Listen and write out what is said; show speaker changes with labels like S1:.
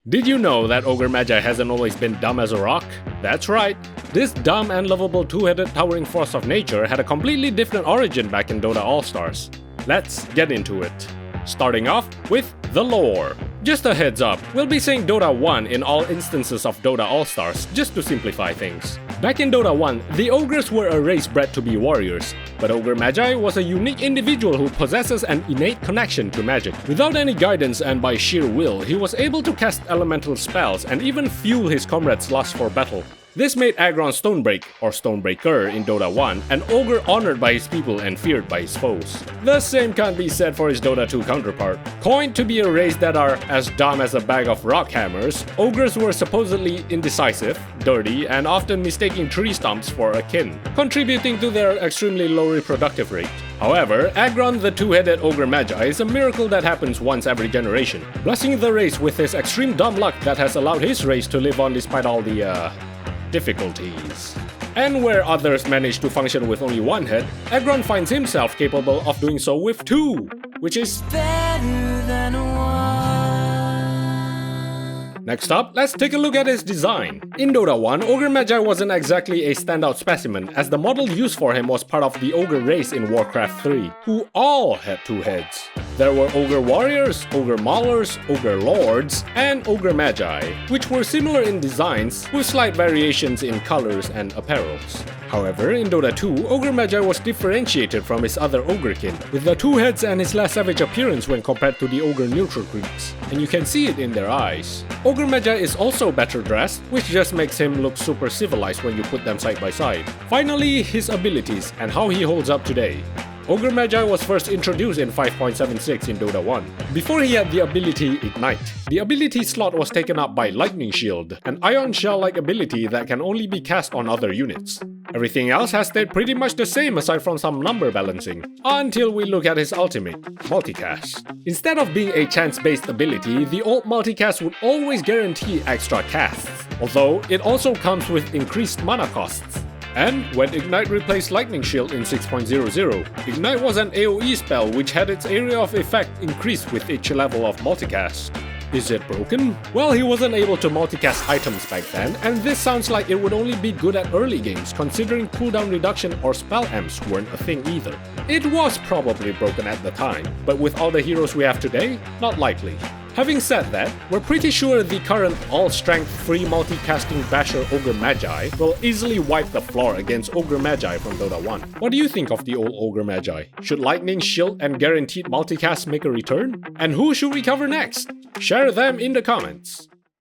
S1: Did you know that Ogre Magi hasn't always been dumb as a rock? That's right. This dumb and lovable two-headed towering force of nature had a completely different origin back in Dota All-Stars. Let's get into it. Starting off with the lore. Just a heads up, we'll be saying Dota 1 in all instances of Dota All-Stars, just to simplify things. Back in Dota 1, the Ogres were a race bred to be warriors, but Ogre Magi was a unique individual who possesses an innate connection to magic. Without any guidance and by sheer will, he was able to cast elemental spells and even fuel his comrades' lust for battle. This made Aggron Stonebreak, or Stonebreaker in Dota 1, an ogre honored by his people and feared by his foes. The same can't be said for his Dota 2 counterpart. Coined to be a race that are as dumb as a bag of rock hammers, ogres were supposedly indecisive, dirty, and often mistaking tree stumps for a kin, contributing to their extremely low reproductive rate. However, Aggron the two-headed Ogre Magi is a miracle that happens once every generation, blessing the race with his extreme dumb luck that has allowed his race to live on despite all the, difficulties. And where others manage to function with only one head, Aggron finds himself capable of doing so with two, which is better than one. Next up, let's take a look at his design. In Dota 1, Ogre Magi wasn't exactly a standout specimen, as the model used for him was part of the Ogre race in Warcraft 3, who all had two heads. There were Ogre Warriors, Ogre Maulers, Ogre Lords, and Ogre Magi, which were similar in designs, with slight variations in colors and apparels. However, in Dota 2, Ogre Magi was differentiated from his other Ogrekin, with the two heads and his less savage appearance when compared to the Ogre neutral creeps, and you can see it in their eyes. Ogre Magi is also better dressed, which just makes him look super civilized when you put them side by side. Finally, his abilities and how he holds up today. Ogre Magi was first introduced in 5.76 in Dota 1. Before he had the ability Ignite, the ability slot was taken up by Lightning Shield, an Ion Shell-like ability that can only be cast on other units. Everything else has stayed pretty much the same aside from some number balancing, until we look at his ultimate, Multicast. Instead of being a chance-based ability, the old Multicast would always guarantee extra casts, although it also comes with increased mana costs. And when Ignite replaced Lightning Shield in 6.00, Ignite was an AoE spell which had its area of effect increased with each level of multicast. Is it broken? Well, he wasn't able to multicast items back then, and this sounds like it would only be good at early games considering cooldown reduction or spell amps weren't a thing either. It was probably broken at the time, but with all the heroes we have today, not likely. Having said that, we're pretty sure the current all-strength free multicasting basher Ogre Magi will easily wipe the floor against Ogre Magi from Dota 1. What do you think of the old Ogre Magi? Should Lightning Shield and guaranteed multicast make a return? And who should we cover next? Share them in the comments!